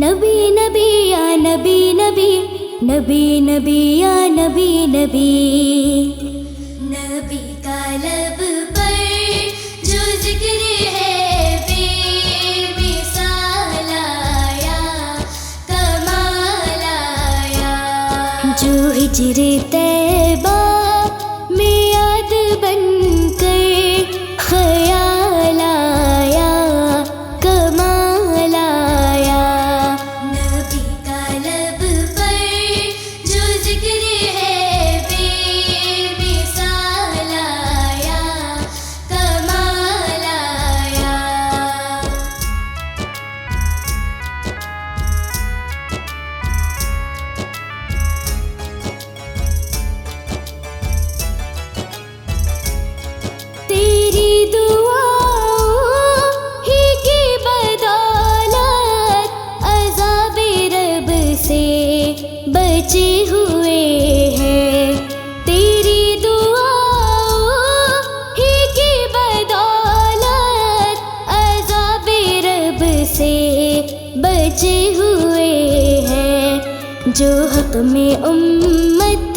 नबी नबी या नबी नबी, नबी नबी या नबी नबी। नबी का लब पर जो जिक्र है बेमिसाल आया, कमाल आया। जो हिजरे तैबा में याद बनकर ख्याल आया, कमाल आया। नबी का लब पर जो जिक्र है बेमिसाल आया, कमाल आया। तेरी दुआओं ही की बदौलत अज़ाबे रब से बचे हुए हैं। तेरी दुआओं ही की बदौलत अज़ाबे रब से बचे हुए हैं। जो हक में उम्मत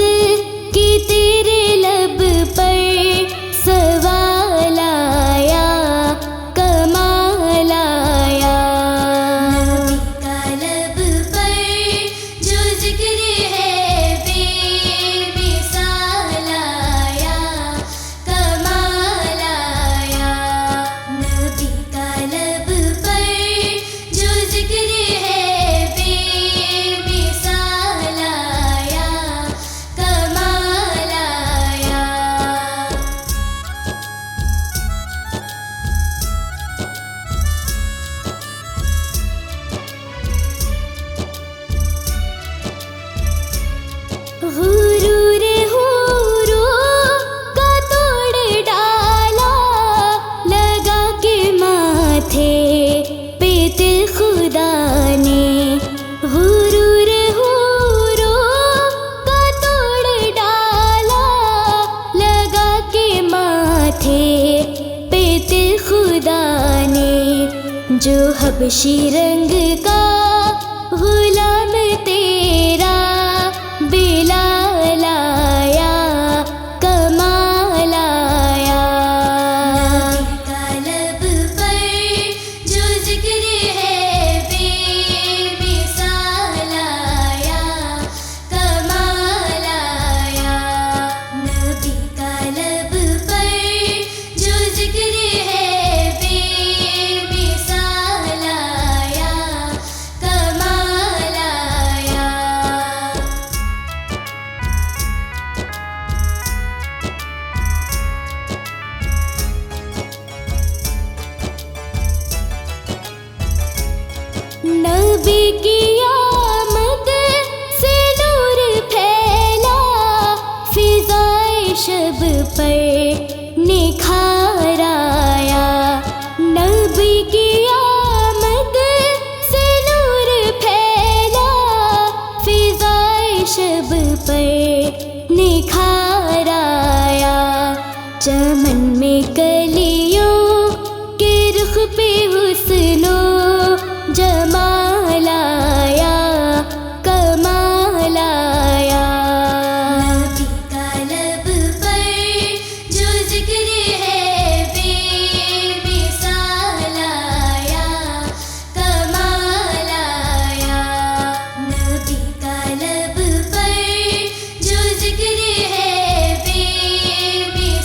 की तेरे लब पर सवाल आया, कमाल आया। नबी का लब पर जो जिक्र है बेमिसाल आया, कमाल आया। नबी का लब पर जो जिक्र है बेमिसाल आया, कमाल आया। गुरूर हुरूं का तोड़ डाला, लगा के माथे पे तिल खुदा ने। गुरूर हुरूं का तोड़ डाला, लगा के माथे पे तिल खुदा ने। जो हबशी रंग का गुलाम तेरा बिलाल आया, कमाल आया। नबी का लब पर जो जिक्र है बेमिसाल आया, कमाल आया। नबी का लब पर जो जिक्र है बेमिसाल आया, कमाल आया। नबी की आमद से नूर फैला, फिज़ाए शब पर निखार आया। नबी की आमद से नूर फैला, फिज़ाए शब पर निखार आया। चमन में कलियों के रुख पे हुस्नो जमाल आया, कमाल आया। नबी का लब पर जो जिक्र है बेमिसाल आया, कमाल आया। नबी का लब पर जो जिक्र है बेमिसाल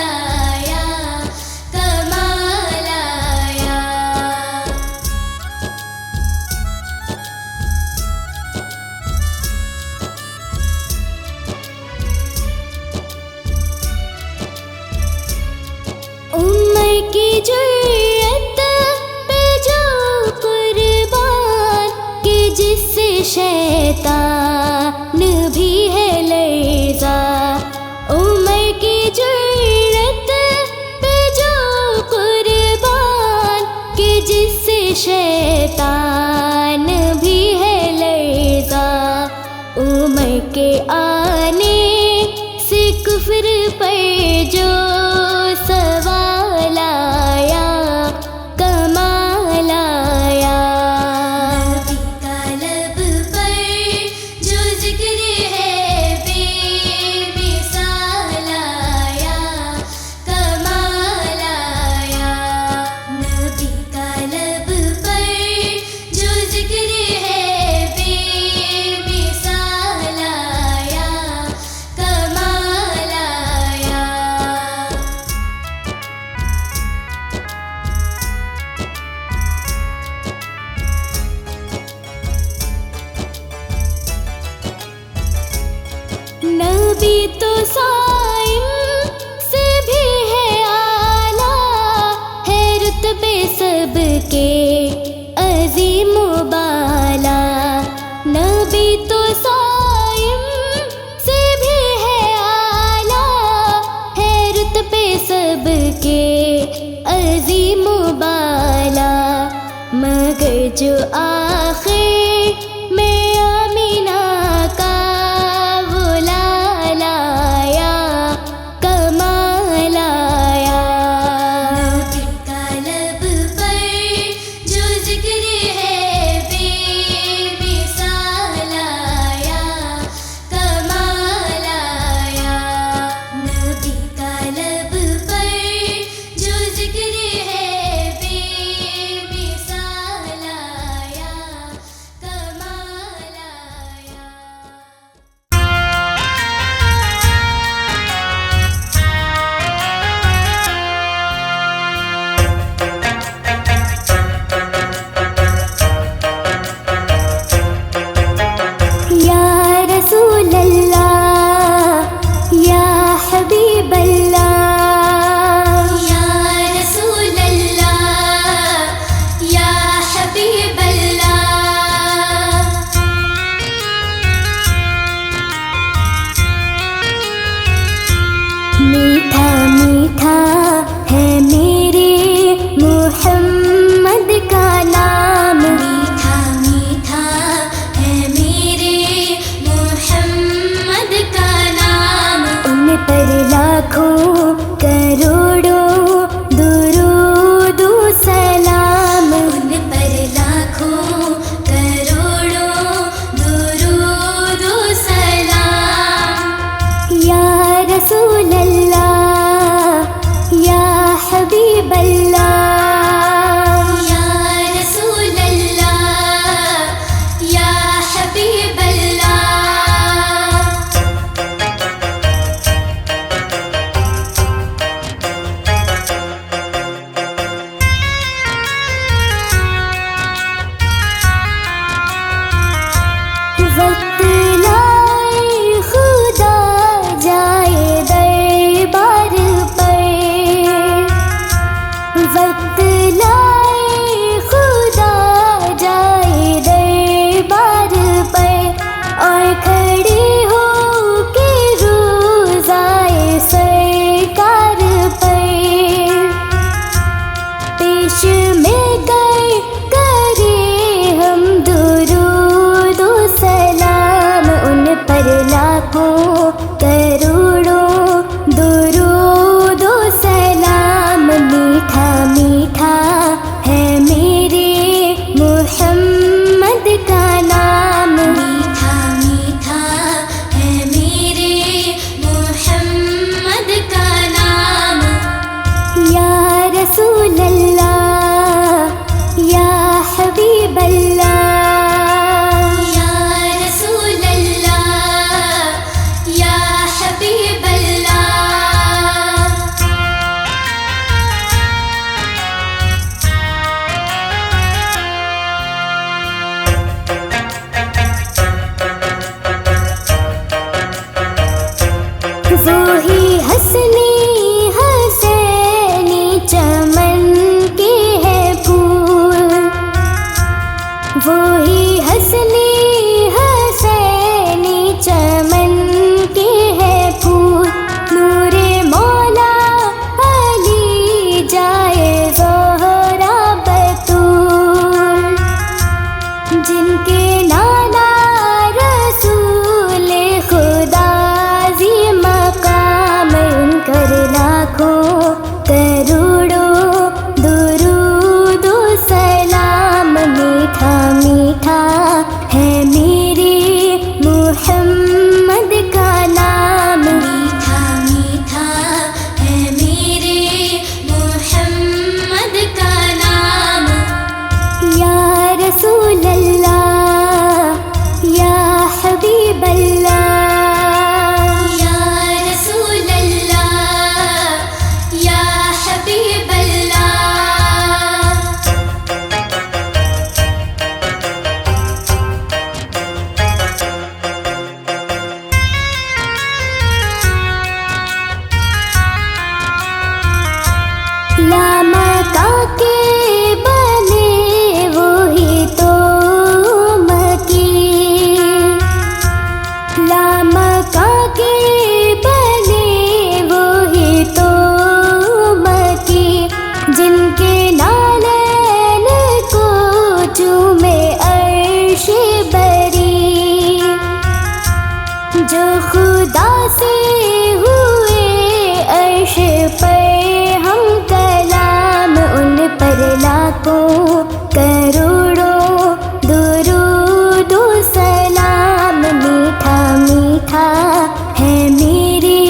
आया, कमाल आया। उम्र की जुर्रत पे जो कुर्बान कि जिससे शैतान भी है लर्ज़ा। उम्र की जुर्रत पे जो कुर्बान कि जिससे शैतान भी है लर्ज़ा। उम्र के आने से कुफ्र पर जो सवाल आया, कमाल आया। नबी तो साइम से भी है आला, है रुतबे सबके अजीम बाला। नबी तो साइम से भी है आला, है रुतबे सबके अजीम बाला। मगर जो आखिर में आमीना का वो लाया कमाल आया। नबी का लब पर जो जिक्र है बेमिसाल आया कमाल आया। नबी का लब पर जो जिक्र है बेमिसाल आया कमाल आया। या रसूल अल्लाह या हबीब अल्लाह, या रसूल अल्लाह या हबीब अल्लाह। मीठा मीठा है मेरे मुहम्मद का नाम, मीठा मीठा है मेरे मुहम्मद का नाम। उन पर लाखों करोड़ों दुरूद सलाम, उन पर लाखों करोड़ों दुरूद सलाम। या रसूल अल्लाह या हबीब अल्लाह, या रसूल अल्लाह या हबीब अल्लाह। वक्त लाए खुदा जाए दरबार पर, वक्त लाए खुदा जाए दरबार पर। और खड़े हो के रोज़ाए सरकार पर, पेश में गए करे हम दुरूद सलाम। उन पर लाखों करोड़ों दुरूद सलाम। मीठा मीठा है मेरे मुहम्मद का नाम, मीठा मीठा है मेरे मुहम्मद का नाम। या रसूल अल्लाह या हबीब अल्लाह, या रसूल अल्लाह या हबीब अल्लाह। वो ही हसनी हसैनी चमन के है फूल, वो ही हसनी हसैनी चमन के है फूल। नूरे मौला अली जाए ज़ोहरा बतूल, जिनके नाना रसूल खुदा जी मकाम। उनकर लाखों करोड़ों दुरूद सलाम। मीठा मीठा है मेरे मुहम्मद का नाम, मीठा मीठा है मेरे मुहम्मद का नाम। या रसूल अल्लाह से हुए अर्श पर हम कलाम, उन पर लाखों करोड़ों दुरूद सलाम। मीठा मीठा है मेरे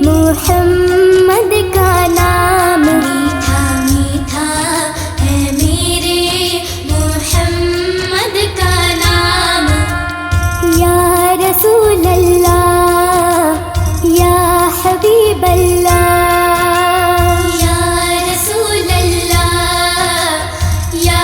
मुहम्मद का नाम, मीठा मीठा है मेरे मुहम्मद का नाम। या रसूल अल्लाह या हबीब अल्लाह, या रसूल अल्लाह या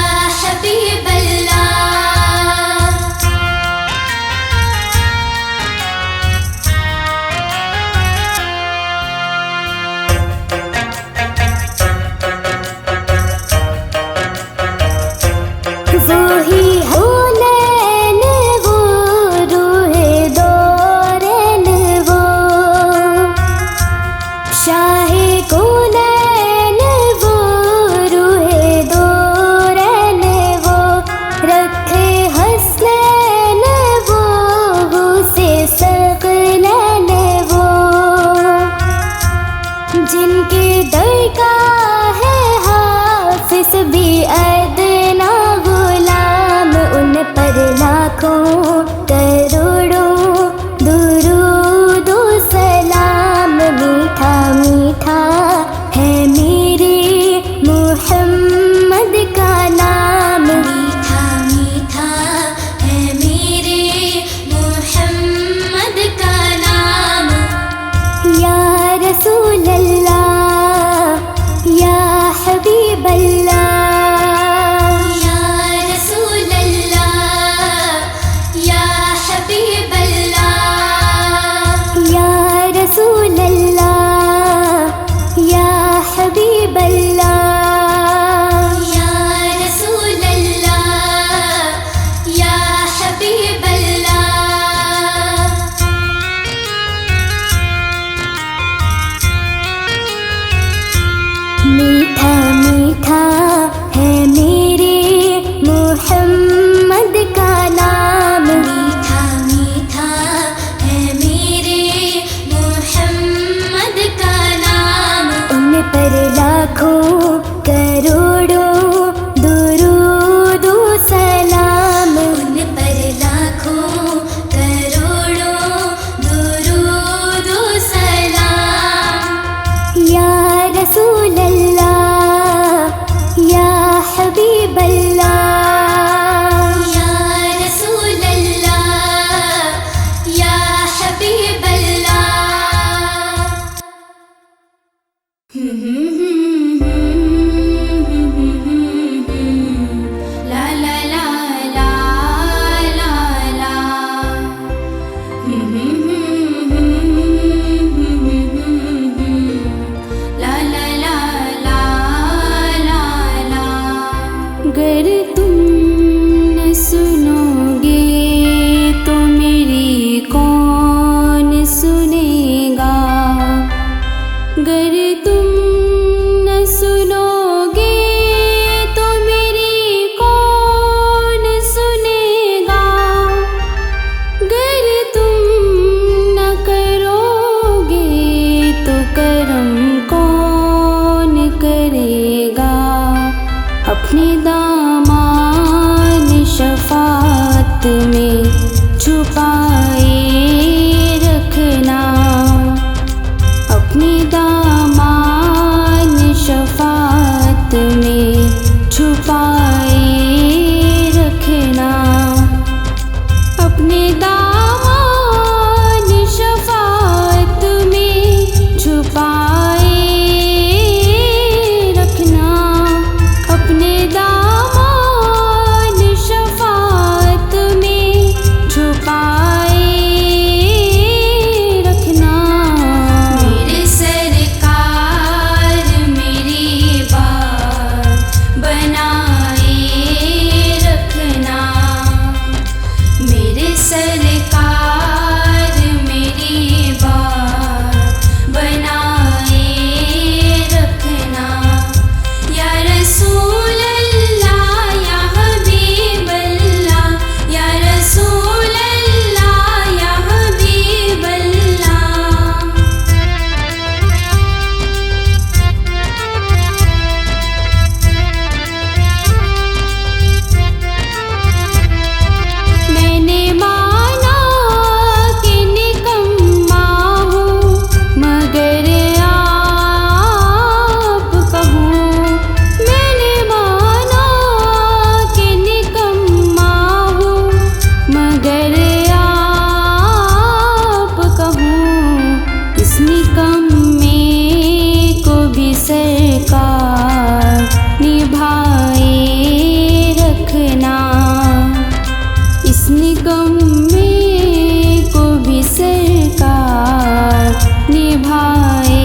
गम में को भी सरकार निभाए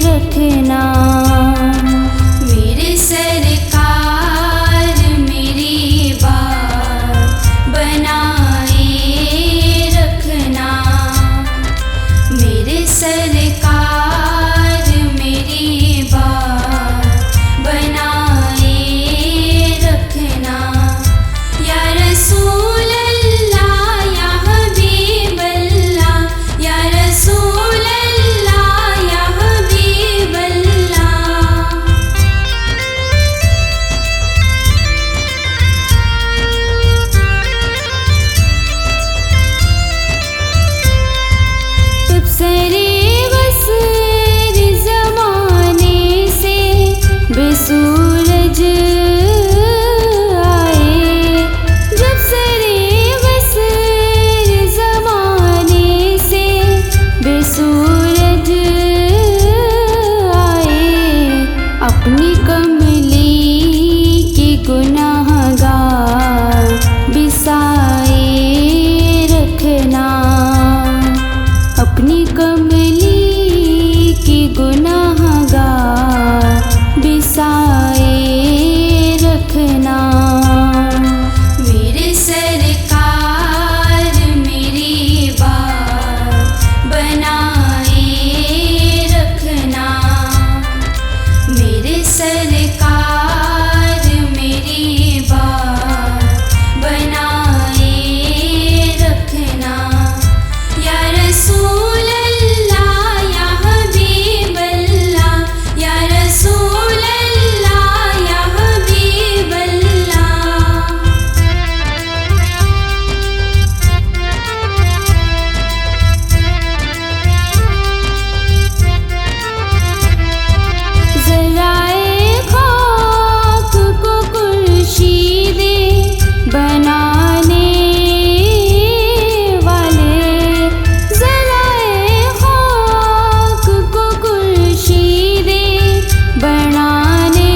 रखना। मेरे सरकार मेरी बात बनाए रखना। मेरे सरकार मेरी बात बनाए रखना। या रसूल अल्लाह या हबीब अल्लाह, या रसूल अल्लाह या हबीब अल्लाह। तब सरे वसर ज़माने से बेसूरज आए। जब सरे वसर ज़माने से बेसूरज आए। अपनी कमली के गुनाहगार बिसाए रखना। अपनी कमली की गुनाहगार बिसाए रखना। मेरे सरकार मेरी बात बनाए रखना। मेरे सरकार मेरी बात बनाए रखना। या रसूल अल्लाह या हबीब अल्लाह, या रसूल अल्लाह या हबीब अल्लाह। ज़राए खाक को खुर्शीदे बनाने वाले। ज़राए खाक को खुर्शीदे बनाने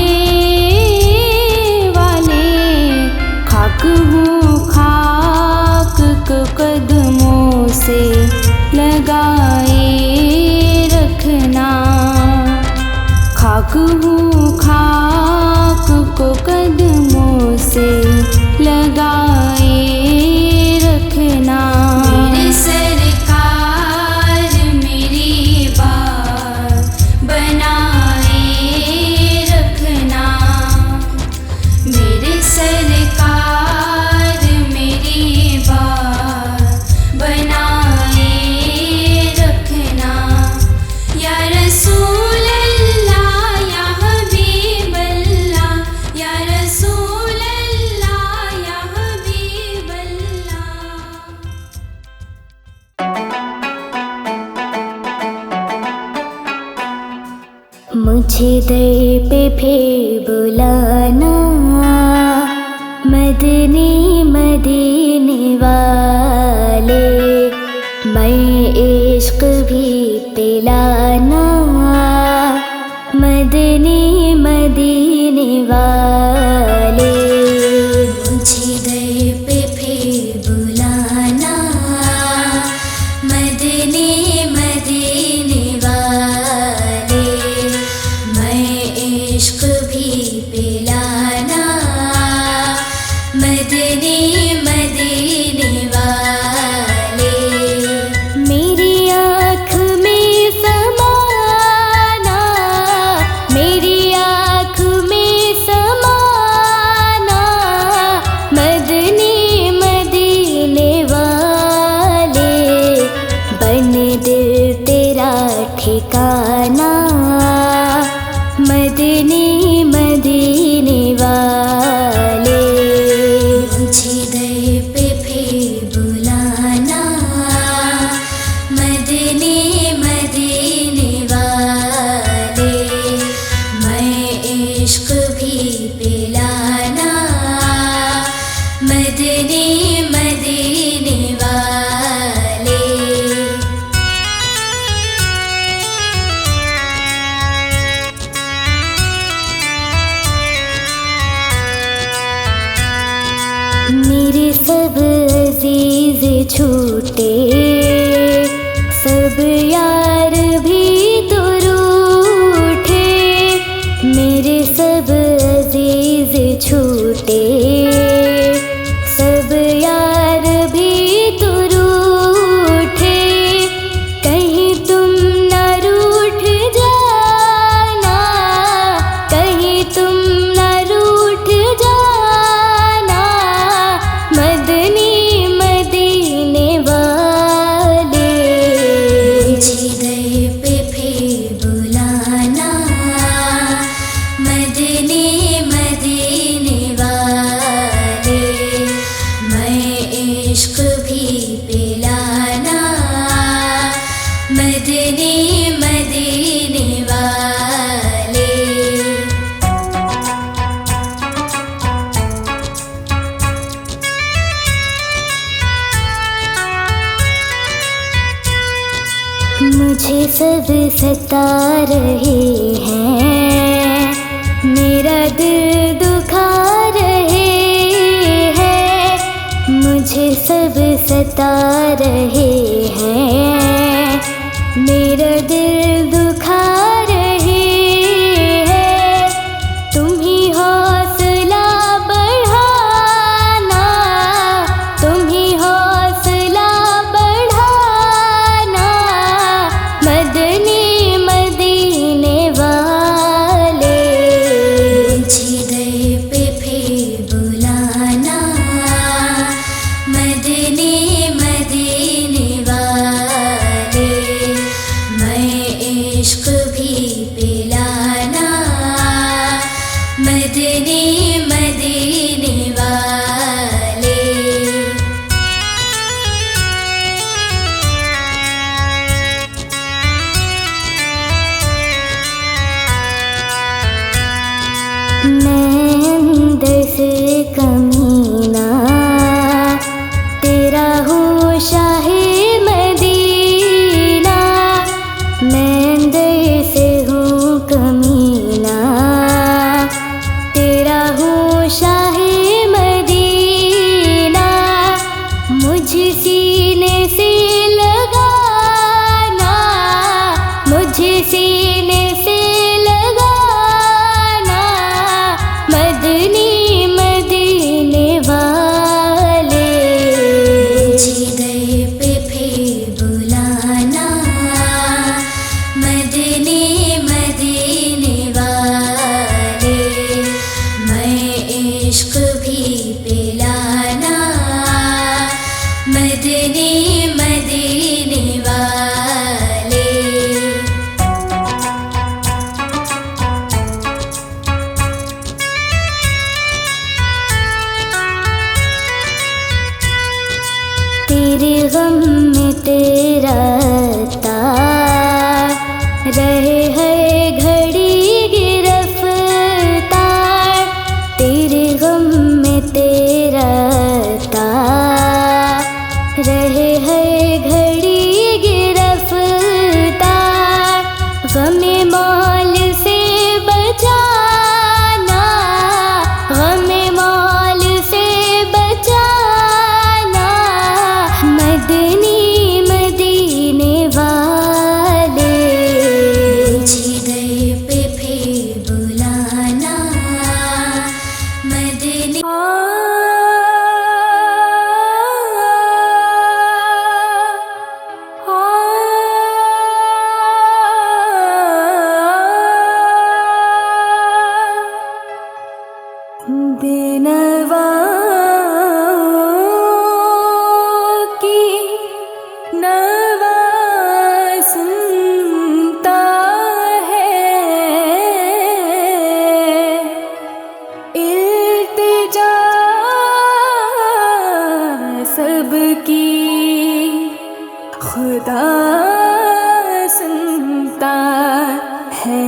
वाले। खाक हूँ खाक को कदमों से लगाए रखना। खाक हूँ खाक को कदमों से लगाए रखना। मेरे सरकार मेरी बात बनाए रखना। मेरे सरकार मेरी बात बनाए रखना। या रसूल अल्लाह या हबीब अल्लाह, या रसूल अल्लाह या हबीब अल्लाह। मुझे दर पे फिर बुलाना, मदनी मदीने वाले। मैं इश्क भी पिलाना, मदनी मदीने वाले। मुझे दर पे फिर बुलाना, मदनी मदीने वाले। मैं इश्क भी पिलाना, मदनी मदीने वाले। मेरी आँख में समाना, मेरी आँख में समाना, मदनी मदीने वाले। बन दिल तेरा ठिकाना, मदनी मदीने वाले। मुझे दर पे फिर बुलाना, मदनी मदीने वाले। मैं इश्क भी पिलाना, मदनी मदीने वाले। मेरे सब इश्क भी पिलाना मदनी मदीने वाले। मुझे सब सता रहे हैं, मेरा दिल दुखा रहे हैं। मुझे सब सता रहे हैं, मेरा दिल दुखा रहे हैं। तुम ही हौसला बढ़ाना, तुम ही हौसला बढ़ाना मदनी मदीने वाले। जिधर पे फिर बुलाना मदनी मदीने वाले। मैं इश्क भी पिलाना मदनी मदीने वाले। मैं अंदर से कमीना तेरा हूँ शाहे मदीना। मैं अंदर से हूँ कमीना तेरा हूँ शाहे मदीना। मुझे सीने से लगाना, मुझे सीने से लगाना मदनी मदीने वाले। जिधर पे फिर बुलाना मदनी मदीने वाले। मैं इश्क भी पिलाना मदनी मदीने वाले। तेरे गम में तेरा तार रहे है घड़ी गिरफ्तार। तेरे गम में तेरा तार रहे है घड़ी गिरफ्तार। गमे मौल से बचाना, गमे मौल से बचाना मदनी मदीने वाले। जिधर पे फिर बुलाना मदनी। बेनवा की नवा सुनता है, इल्तिजा सबकी खुदा सुनता है।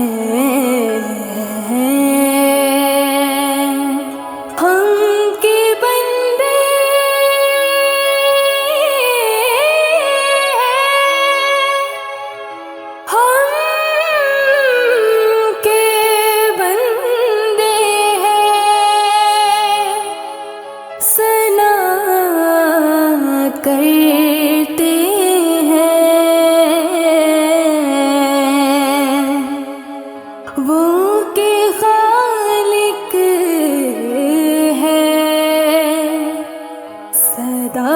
करते हैं वो के खालिक है, सदा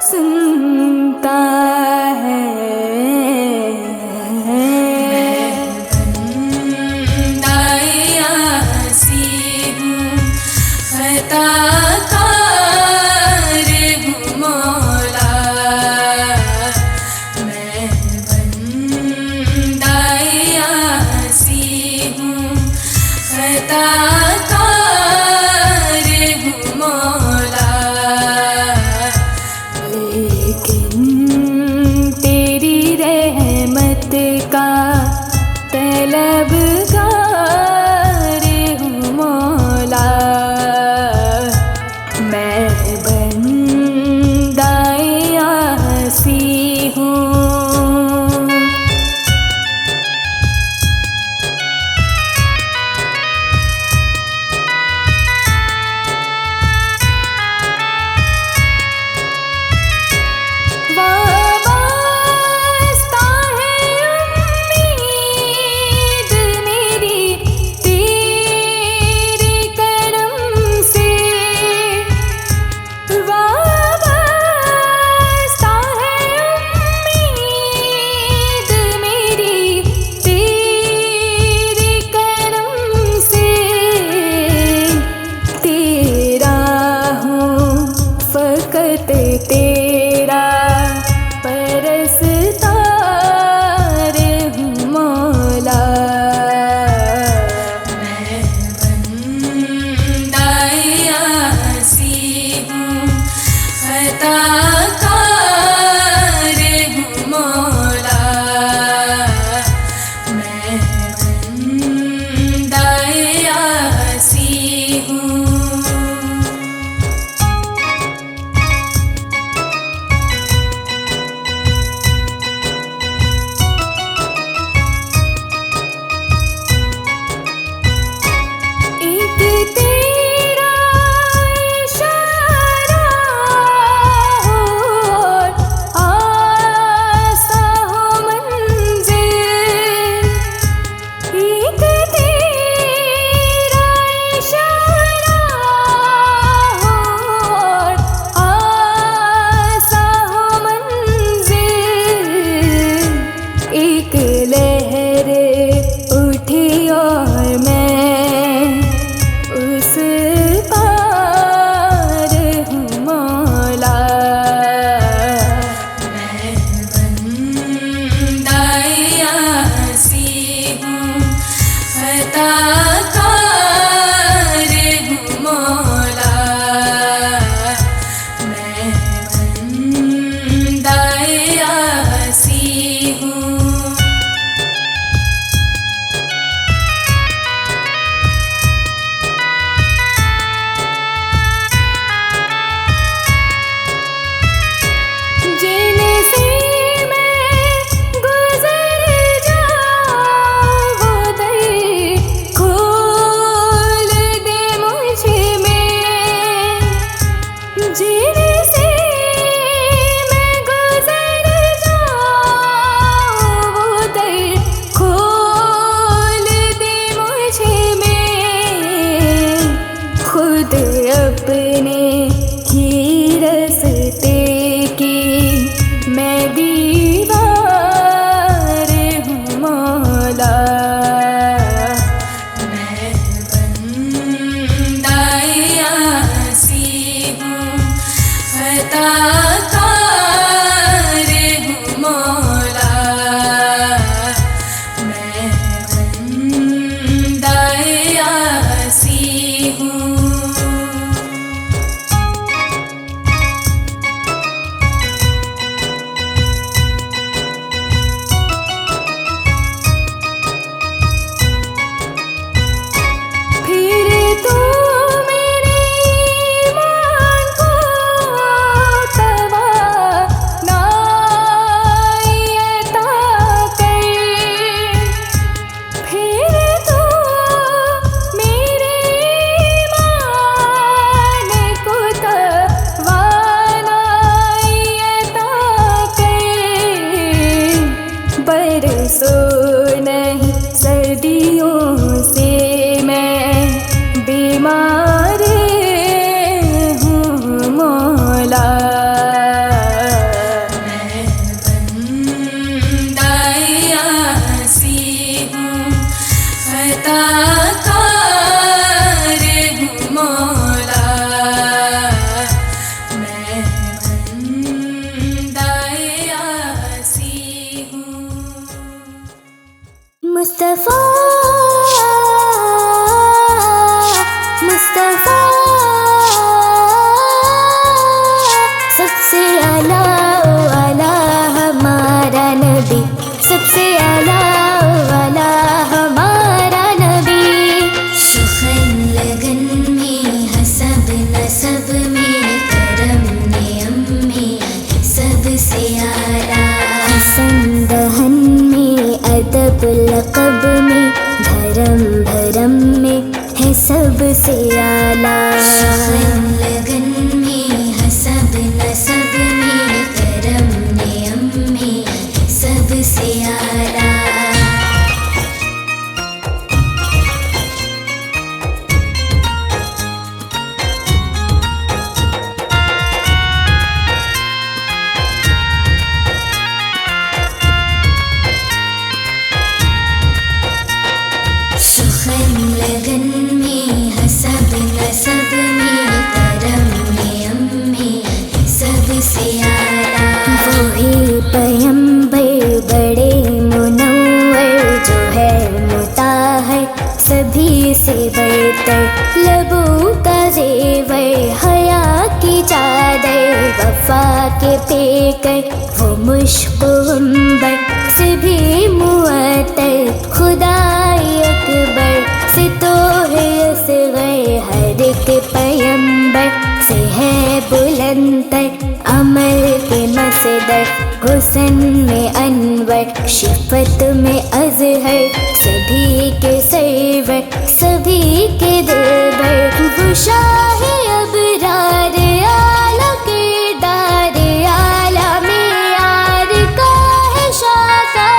सुनता है। बंदाया सी हूँ खता खताकार हूँ मौला। अपने ही रस्ते की मैं दीवार हूँ मौला। मैं बंदाए आसी हूँ, खताकार हूँ मौला। मैं बंदाए आसी हूँ। फिर तू मेरे ईमान को तवानायता कर। फिर तू मेरे ईमान को तवानायता कर। बरसों नहीं सर्दियों से मैं बीमार हूँ मौला। मैं बंदाए आसी हूँ, खताकार हूँ मौला। मैं बंदाए आसी हूँ। मुस्तफा मुस्तफा सबसे आला वाला हमारा नबी, सबसे आला वाला हमारा नबी। सुखन लगन में हसब नसब में करम नियम में सबसे आला। हसन दहन में अदब लक़ब में धर्म भरम में है सबसे आला। सुखन लगन में हसब नसब में करम नियम में सबसे आला। सुखन लगन में हसब नसब में करम नियम में सबसे आला। वही पैगंबर बड़े मुनव्वर जो है मुताहर सभी से बढ़कर। लबों का ज़ेवर हया की चादर वफा के पेकर। वो मुश्क अंबर से भी मुअत्तर खुदाई अकबर से तो है असग़र। हर एक पैगंबर से है बुलंदर अमल के मसदर। हुस्न में अनवर शिफत में अज़हर सभी के सरवर सभी के दिलबर। वो शाह अबरार आला किरदार आला में यार का है शाकार।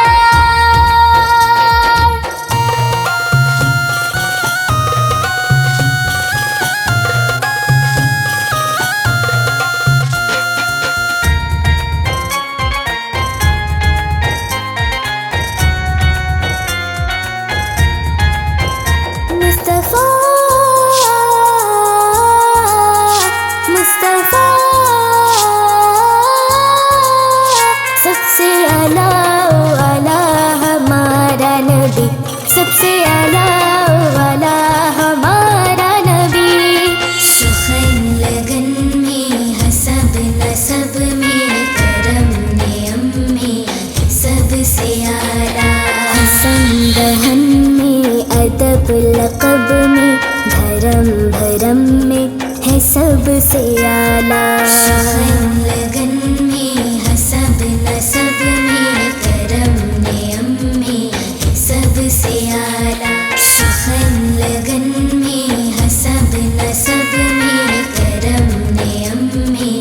मुस्तफा मुस्तफा सबसे आला वाला हमारा नबी, सबसे आला वाला हमारा नबी। सुखन लगन में हसब नसब में करम नियम में सबसे आला। हसन दहन में अदब लक़ब में धर्म भरम में है सबसे आला। सुखन लगन में हसब नसब में करम नियम में सबसे आला। सुखन लगन में हसब नसब में करम नियम में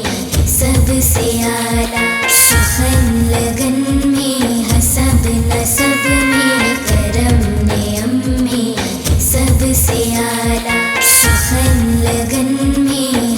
सबसे आला। सुखन लगन में हसब नसब में करम नियम में सबसे आला। सुखन लगन में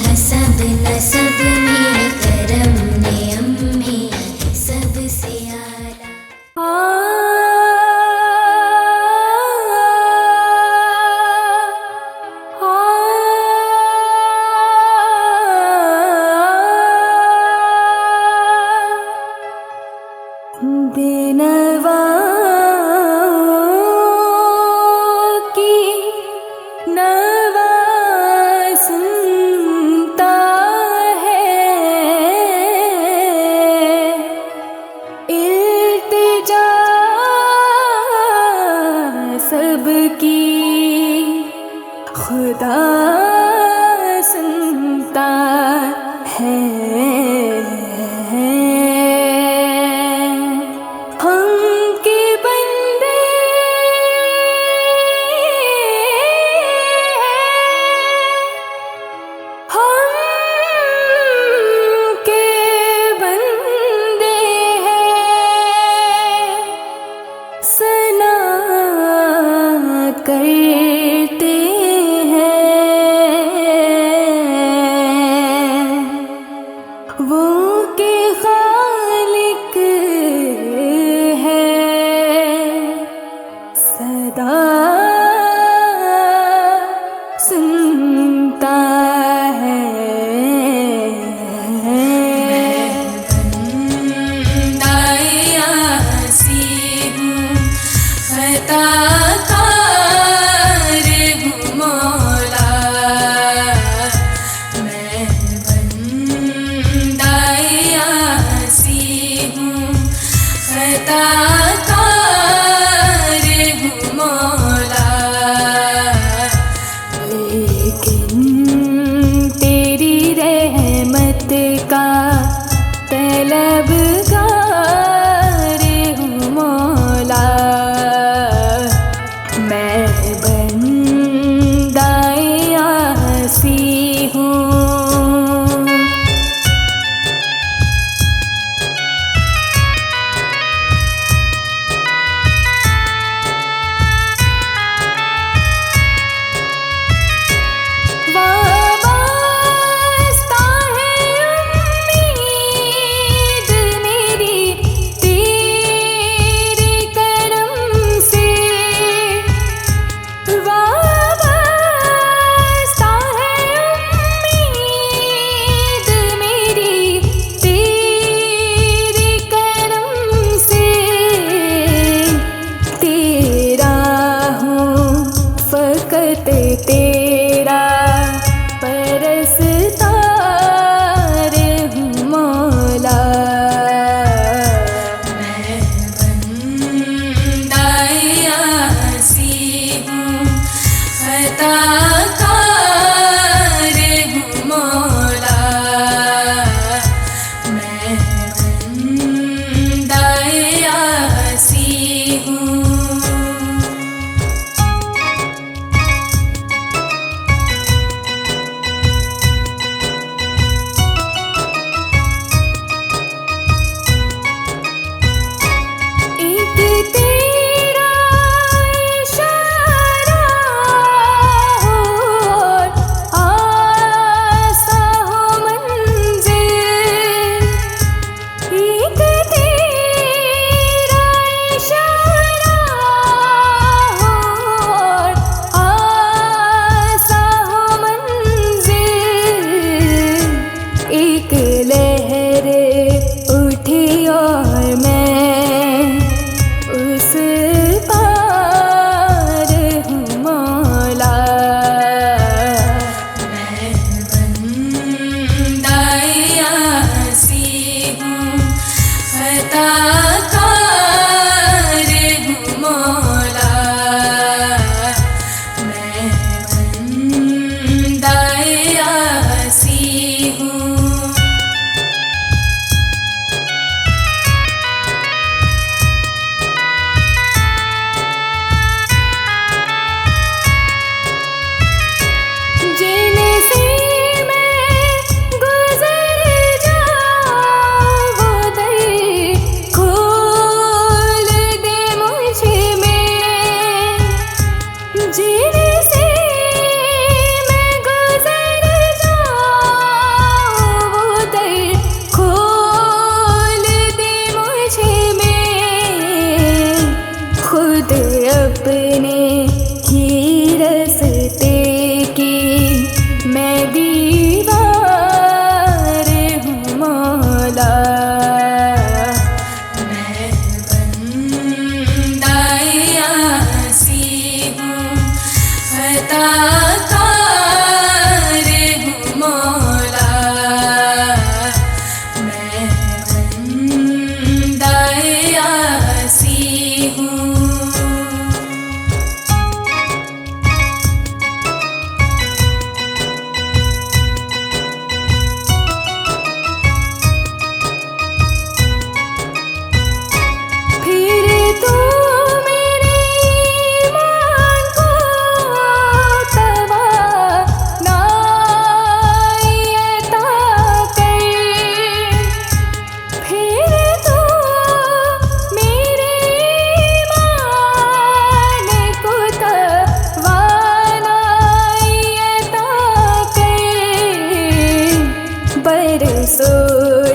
बरसो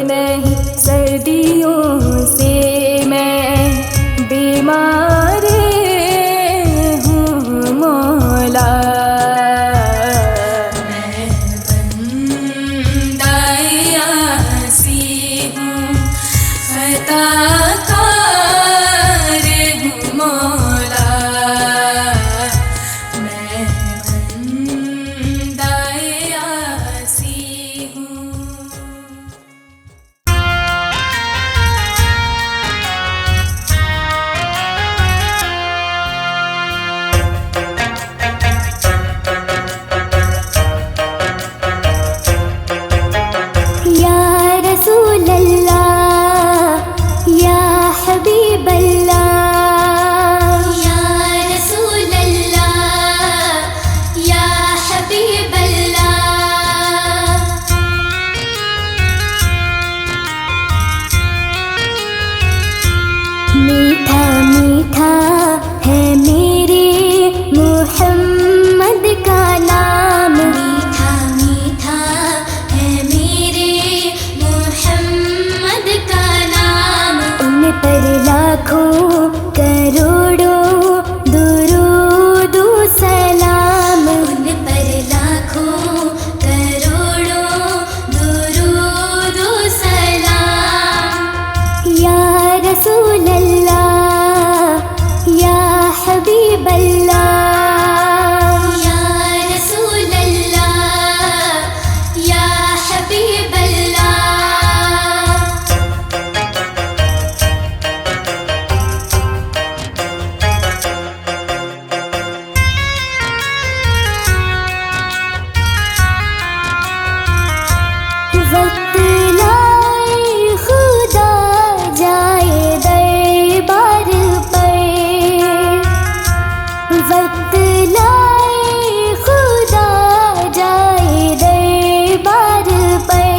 नहीं, सर्दियों से मैं बीमार हूँ मौला। मैं बंदाए आसी हूँ, खताकार हूँ मौला। मैं बंदाए आसी हूँ। या रसूल अल्लाह या हबीब अल्लाह, या रसूल अल्लाह या हबीब अल्लाह। मीठा मीठा है मेरे मुहम्मद का नाम, मीठा मीठा है मेरे मुहम्मद का नाम। उन पर लाखों करोड़ों दुरूद सलाम, उन पर लाखों करोड़ों दुरूद सलाम। या रसूल अल्लाह या हबीब अल्लाह, या रसूल अल्लाह या हबीब अल्लाह। वक्त लाए खुदा जाए दरबार पर, वक्त लाए खुदा जाए दरबार पर।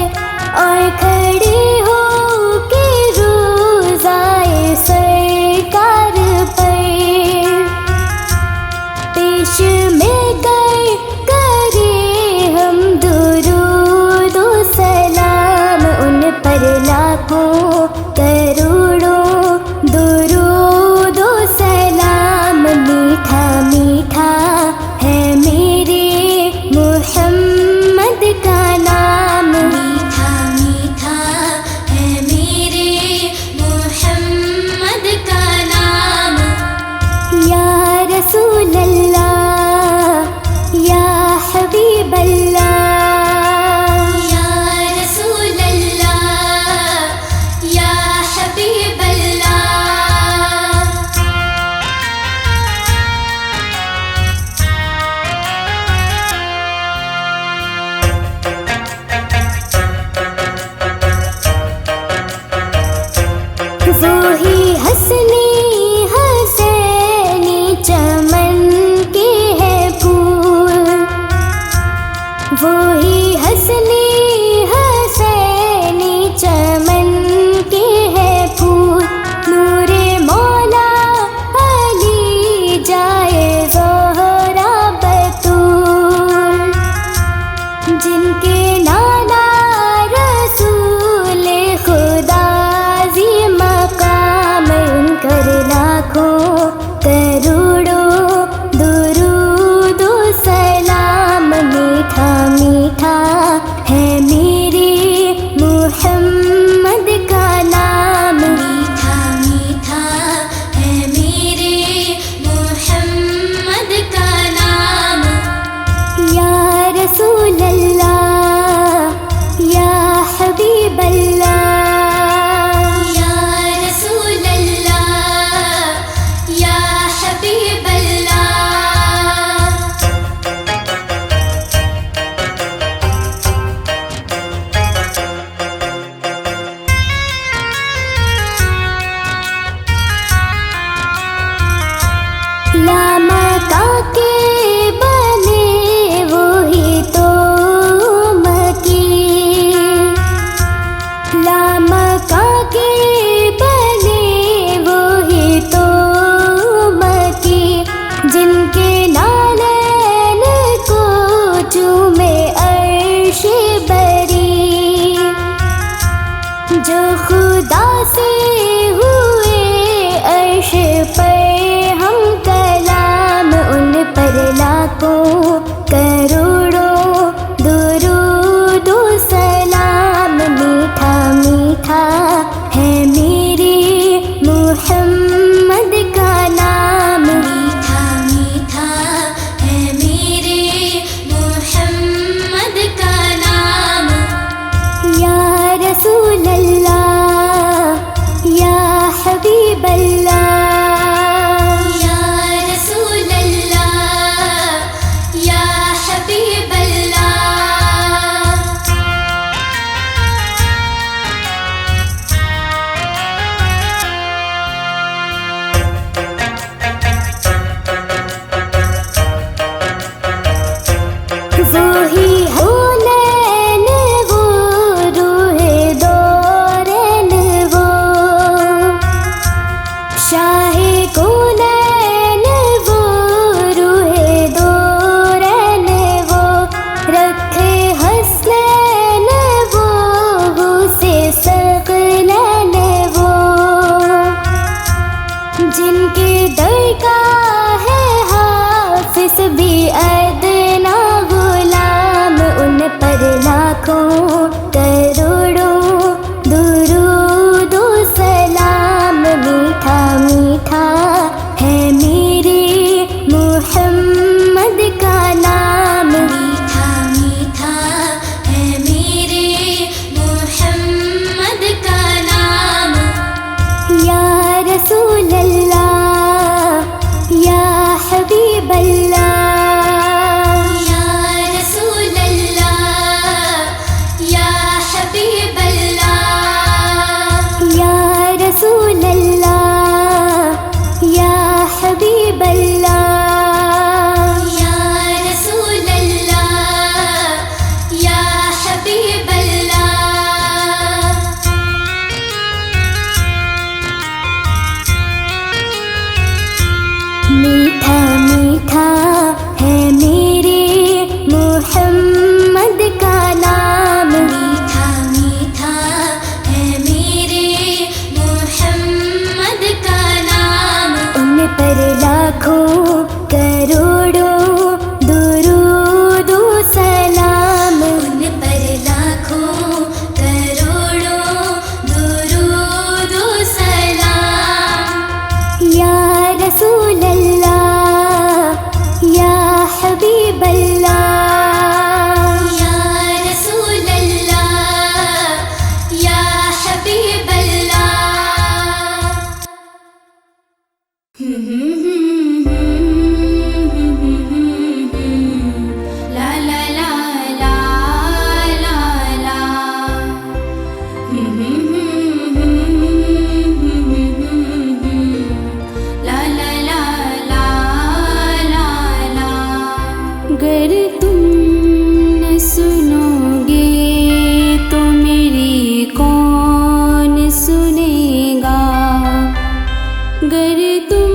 से हुए अर्श पर हम कलाम, उन पर लाखों करोड़ों दुरूद सलाम। मीठा मीठा है मेरे मुहम्मद का नाम, मीठा मीठा है मेरे मुहम्मद का नाम। या रसूल अल्लाह या हबीब अल्लाह, या रसूल अल्लाह या हबीब अल्लाह। वही हो नैन वो रूहे दौरन वो, शाहे कौनैन वो रूहे दौरन वो। रखे हसनैन वो से सकलन वो, जिनके दर का है हाफिज भी अदना गुलाम। उन पर लाखों करोड़ों दुरूद सलाम। मीठा मीठा है मेरे मुहम्मद का नाम, मीठा मीठा है मेरे मुहम्मद का नाम। या रसूल अल्लाह या हबीब अल्लाह, या रसूल अल्लाह या हबीब अल्लाह, या रसूल अल्लाह या हबीब अल्लाह, या रसूल अल्लाह या हबीब अल्लाह। मीठा मीठा है मेरे मुहम्मद का नाम, मीठा मीठा है मेरे मुहम्मद का नाम। उन पर लाखों करोड़ों दुरूद सलाम, उन पर लाखों करोड़ों दुरूद सलाम। या रसूल अल्लाह या हबीब अल्लाह, या रसूल अल्लाह या हबीब अल्लाह। ला ला ला ला ला ला। ला ला ला ला ला ला। गर तुम न सुनोगे तो मेरी कौन सुनेगा, गर तुम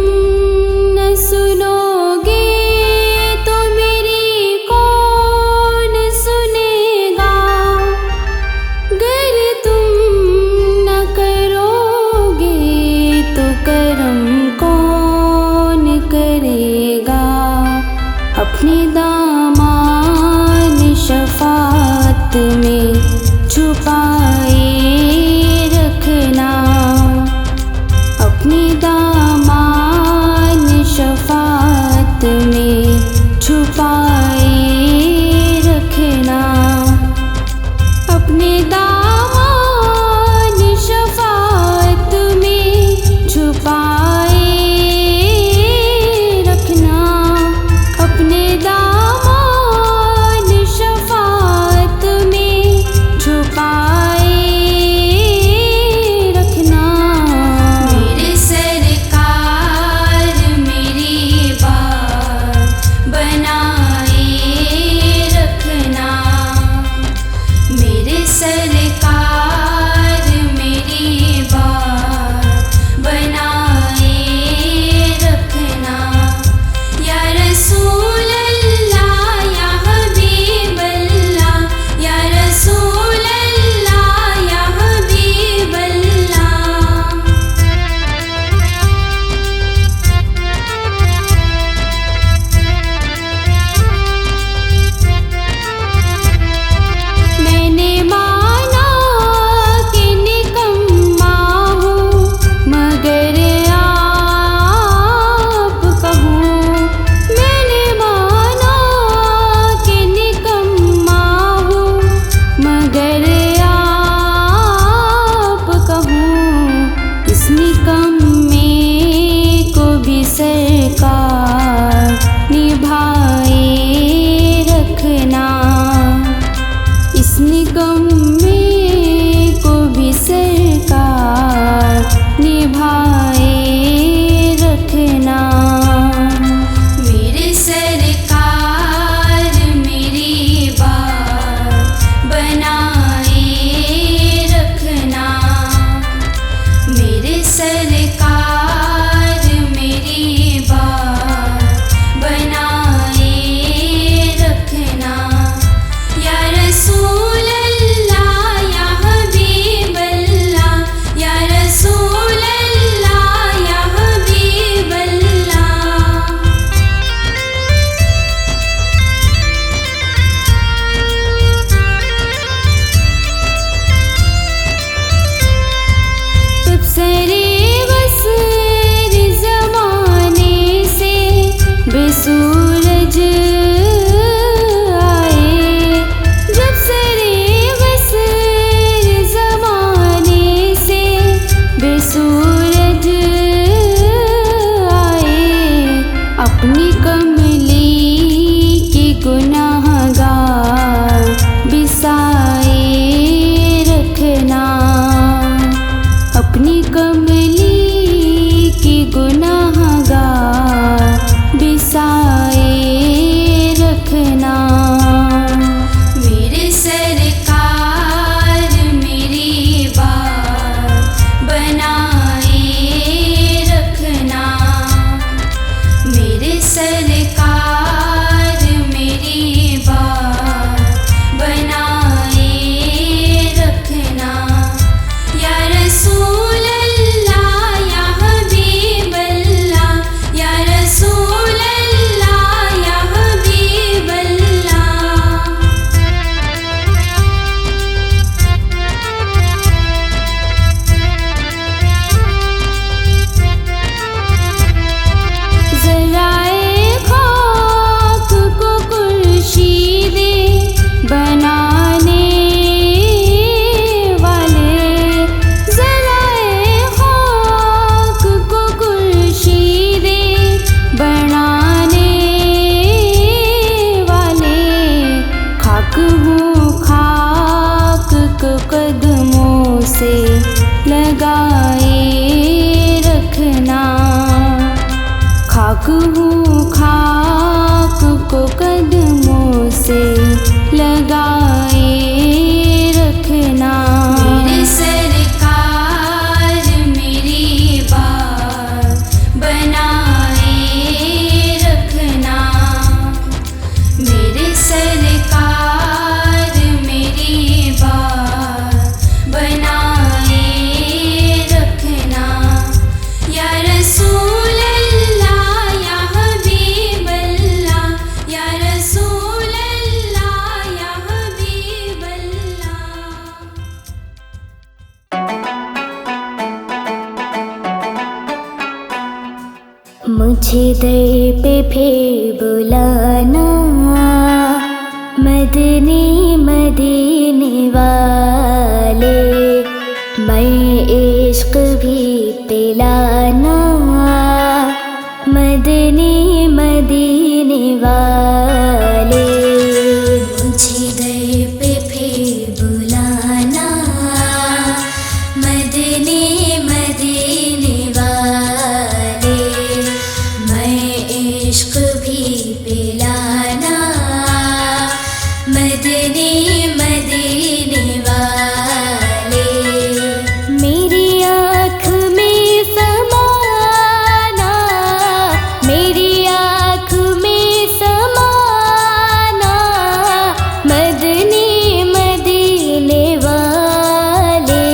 न सुनोगे तो मेरी कौन सुनेगा, गर तुम न करोगे तो करम कौन करेगा। अपने दामान शफात में छुपाए रखना, अपने दामान शफात में छुपाए रखना, अपने दामान शफात में छुपाए रखना, अपने दामान शफात में छुपाए रखना। मेरे सरकार मेरी बात बनाए रखना, मेरे सरकार मेरी बात बनाए रखना। या रसूल अल्लाह या हबीब अल्लाह, या रसूल अल्लाह या हबीब अल्लाह, से लगाए रखना। खाक हूँ खाक को कदमों से लगाए रखना। मेरे सरकार मेरी बात बनाए रखना। मेरे सरकार मेरी बात बनाए रखना। या रसूल अल्लाह या हबीब अल्लाह, या रसूल अल्लाह या हबीब अल्लाह। मुझे दर पे फिर बुलाना, मदनी मदीने वाले। मैं इश्क भी पिलाना, मदनी मदीने वाले। मुझे दर पे फिर बुलाना, मदनी मदीने वाले। मैं इश्क भी पिलाना, मदनी मदीने वाले। मेरी आँख में समाना, मेरी आँख में समाना, मदनी मदीने वाले।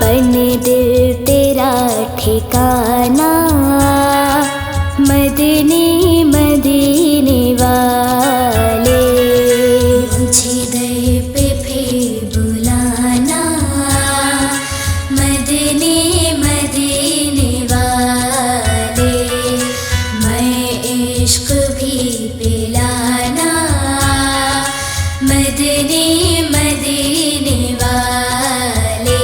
बन दिल तेरा ठिकाना, मदनी मदीने वाले। मुझे दर पे फिर बुलाना, मदनी मदीने वाले। मैं इश्क भी पिलाना, मदनी मदीने वाले।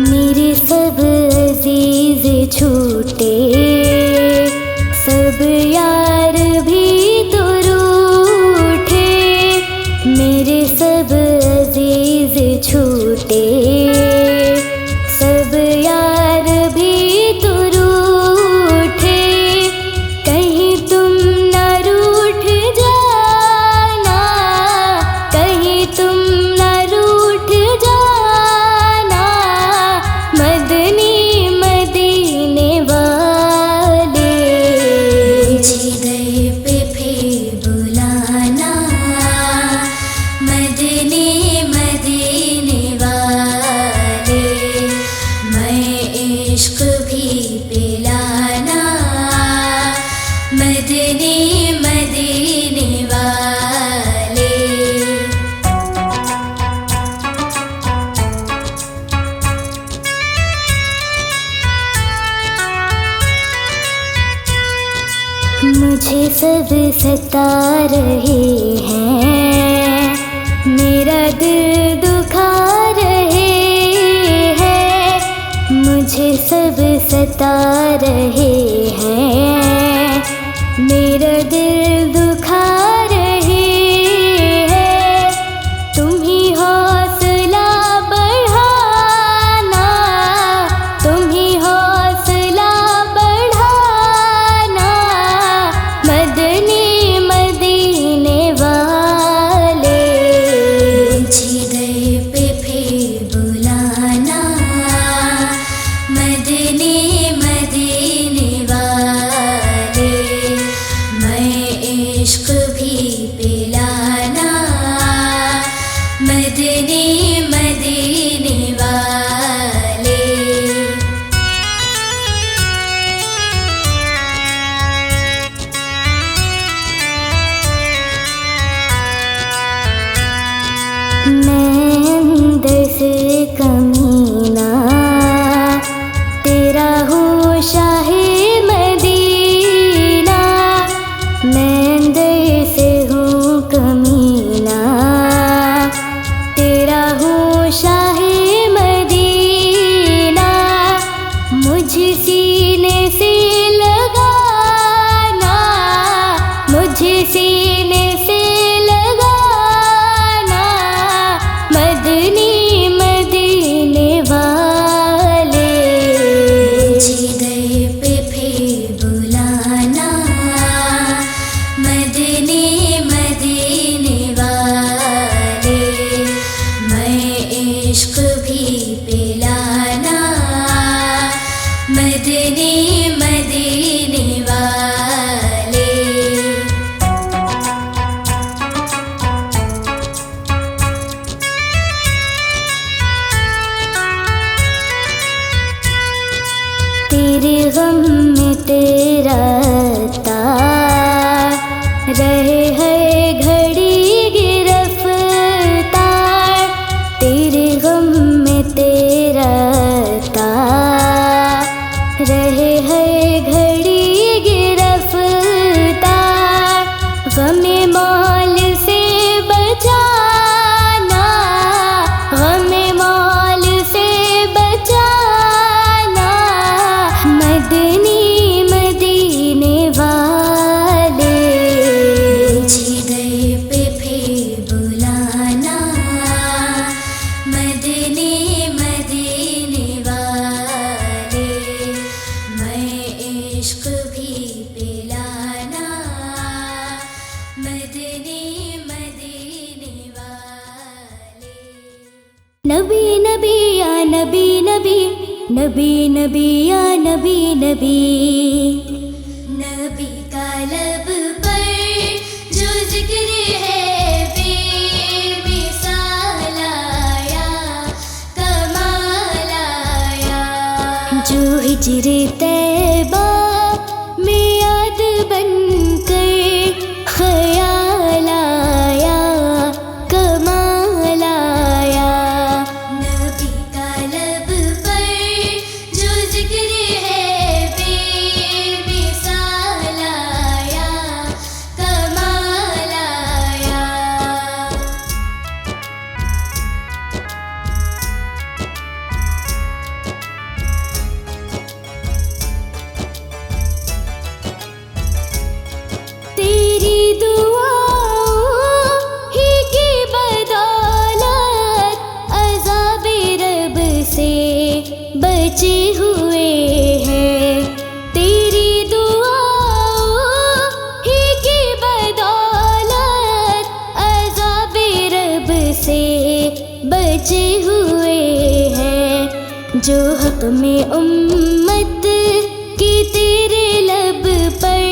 मेरे सब अजीज छूटे, सब यार भी तो रूठे। मेरे सब अजीज छूटे, सब यार भी तो रूठे। कहीं तुम न रूठ जाना, कहीं तुम न रूठ जाना, मदनी मदीने वाले। मुझे दर पे फिर बुलाना, मदनी मदीने वाले। मैं इश्क भी पिलाना, मदनी मदीने वाले। मुझे सब सता रहे हैं, मेरा दिल दुखा रहे हैं। मुझे सब सता रहे हैं, मेरा दिल दुखा रहे हैं। तुम ही हौसला बढ़ाना, तुम ही हौसला बढ़ाना, मदनी मदीने वाले। मुझे दर पे फिर बुलाना, मदनी मदीने वाले। मैं इश्क भी पिलाना, मदनी मदीने वाले। मैं अंदर से कमीना, तेरा हूँ शाहे मदीना। मैं अंदर से हूँ कमीना, तेरा हूँ शाहे मदीना। मुझ सीने से मदनी मदीने वाले। तेरे गम में तेरा तार रहे है घड़ी गिरफ्तार। तेरे गम में तेरा तार रहे है घड़ी गिरफ्तार। गमे मौल से बचाना, गमे मौल से बचाना, मदनी मदीने वाले। जिगर पे फिर बुलाना, मदनी मदीने वाले। मैं इश्क भी पिलाना, मदनी मदीने वाले। नबी नबी या नबी नबी, नबी नबी या नबी नबी। नबी का लब पर जो जिक्र है बेमिसाल आया, कमाल आया। जो हिजरे तैबा में याद बनकर ख्याल आया, कमाल आया। नबी का लब पर जो जिक्र है बेमिसाल आया, कमाल आया। तेरी दुआओं ही की बदौलत अज़ाबे रब से बचे हुए हैं। तेरी दुआओं ही की बदौलत अज़ाबे रब से बचे हुए हैं। जो हक में उम्मत की तेरे लब पर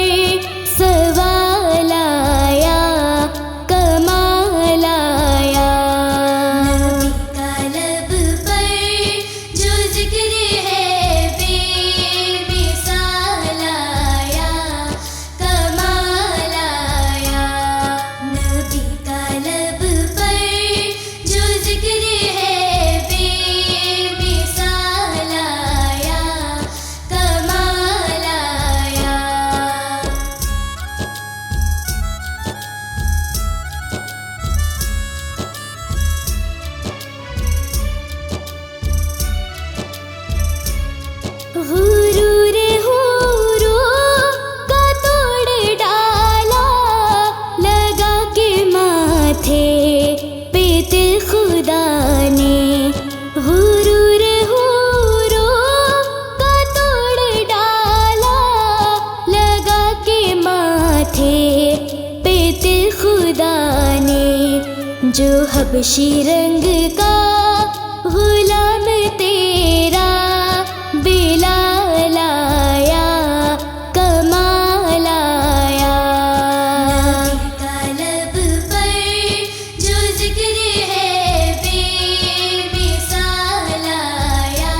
सवाल आया, कमाल आया। नबी का लब पर जो जिक्र है बेमिसाल आया, कमाल आया। नबी का लब पर जो जिक्र है बेमिसाल आया, कमाल आया। गुरूर हुरू का तोड़ डाला, लगा के माथे पे तिल खुदा ने। गुरूर हुरू का तोड़ डाला, लगा के माथे पे तिल खुदा ने। जो हबशी रंग का गुलाम तेरा बिलाल आया, कमाल आया। नबी का लब पर जो जिक्र है बेमिसाल आया,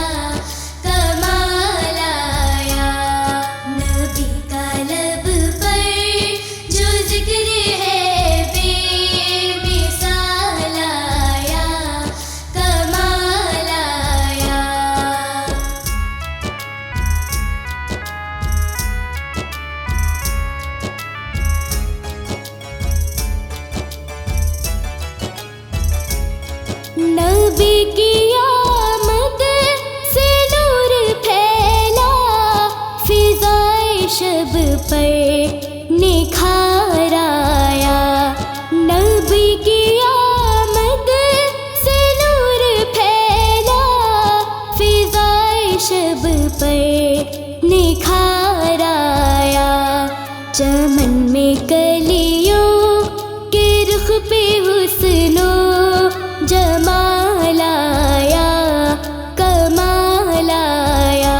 कमाल आया। नबी का लब पर जो जिक्र है बेमिसाल आया, कमाल आया। नबी की आमद से नूर फैला, फिज़ाए शब पर निखार आया। नबी की आमद से नूर फैला, फिज़ाए शब पर निखार आया। चमन में कलियों के रुख पे हुस्नो जमाल आया, कमाल आया।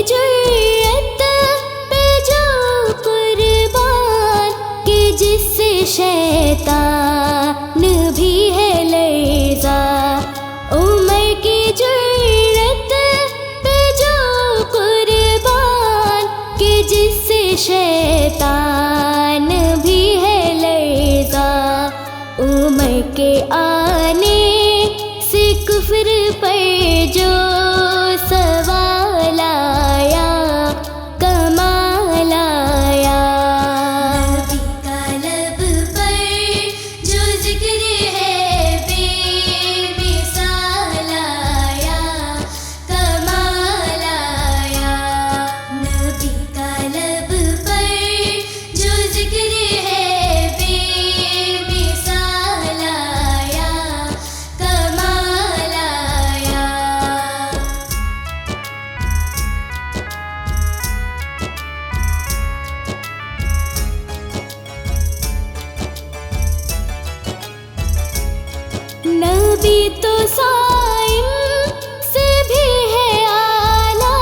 जुर्रत पे जो कुर्बान कि जिससे शैतान भी है लर्ज़ा। उमर की जुर्रत पे जो कुर्बान कि जिससे शैतान भी है लर्ज़ा। उमर के आने से कुफ्र पर जो सवाल आया कमाल आया। नबी का लब पर जो जिक्र है बेमिसाल आया कमाल आया। नबी का लब पर जो जिक्र है बेमिसाल आया कमाल आया। नबी तो साइम से भी है आला,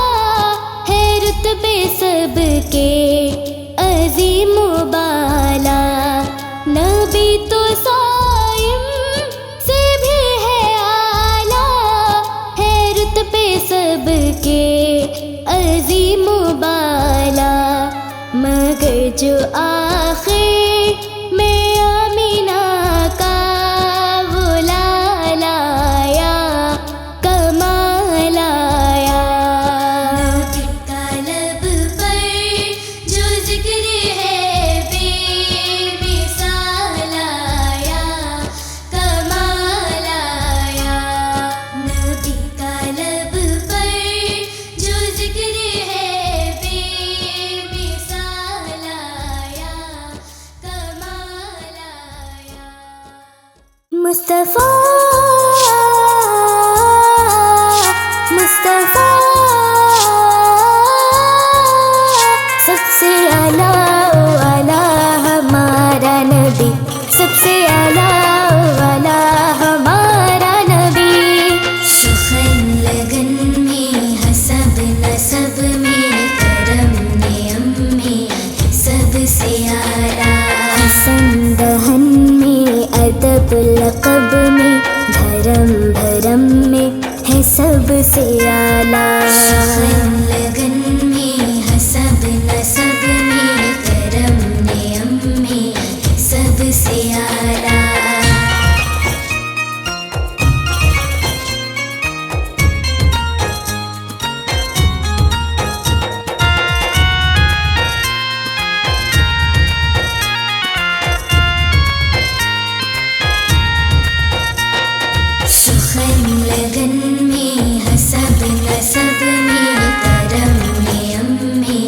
है रुतबे सबके अजीम बाला। नबी तो साइम से भी है आला, है रुतबे सबके अजीम बाला। मगर जो आखिर में आमीना का वो लाल आया कमाल आया। नबी का लब पर जो जिक्र है बेमिसाल आया कमाल आया। नबी का लब पर जो जिक्र है बेमिसाल आया कमाल आया। मुस्तफा मुस्तफा सबसे आला ओ आला हमारा नबी, सबसे आला ओ आला हमारा नबी। सुखन लगन में हसब नसब में करम नियम में सबसे आला। हसन दहन में अदब लक़ब में धर्म भरम में है सबसे आला। सुखन लगन में हसब नसब में करम नियम में सबसे आला। सुखन लगन में हसब नसब में करम नियम में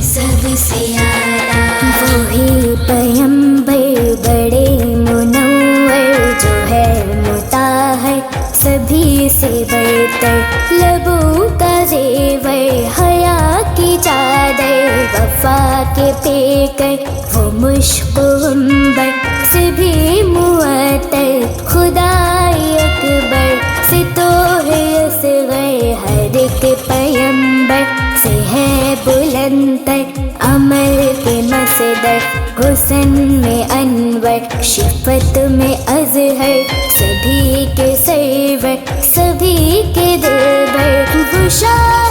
सबसे आला। वही पैगंबर बड़े मुनव्वर जो है मुताहर सभी से बढ़कर। लबों का ज़ेवर हया की चादर वफा के पेकर। वो मुश्क अंबर से भी मुअत्तर खुदाई अकबर से तो है असगर। हर एक पैगंबर से है बुलंदर अमल के मसदर। हुस्न में अनवर शिफत में अज़हर सभी के सरवर सभी के दिलबर। वो शाह